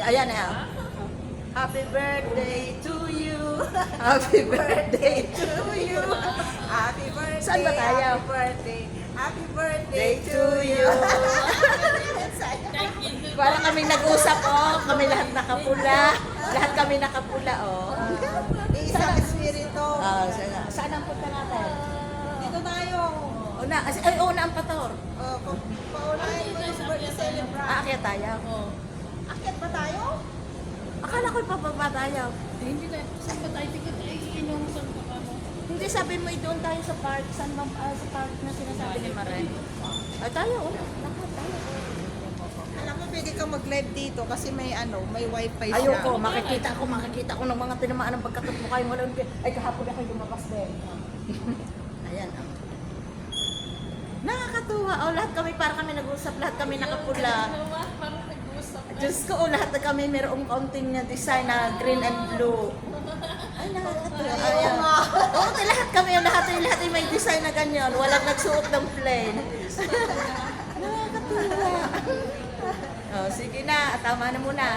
Ayan na. Happy birthday to you. Happy birthday to you. Happy birthday. Saan ba tayo? Happy birthday. Happy birthday Day to you. Parang kami nag-usap, oh. Kami lahat nakapula. Lahat kami nakapula, oh. Isang espiritu. Saan ang punta natin? Dito tayo. Una, ay, una ang pator. Paunahin mo yung birthday celebrant. Aakyat tayo. Akyat ba tayo? Akala ko papaba tayo. Hindi tayo. Saan ba tayo? Tingin tayo. Inom saan ba ka mo? Hindi, sabi mo doon tayo sa park. Saan bang, sa park na sinasabi ni Maren? Ay, tayo, lahat tayo. Alam mo, pwede kang mag-live dito kasi may may wifi siya. Ayoko, makikita ko ng mga tinamaan ng pagkatot mo kayong walang... Ay, kahapon ako lumabas din. Ayan, oh. Nakakatuwa, oh, lahat kami, para kami nag-usap, lahat kami nakapula. Parang nag-uusap. Diyos ko, oh, lahat na kami mayroong kaunting na design na green and blue. Ay, nakakatuwa. Ayan. Oo, lahat ay may design na ganyan. Walang nagsuot ng plain. Nakakatuwa. Oh, sige na, tama na muna.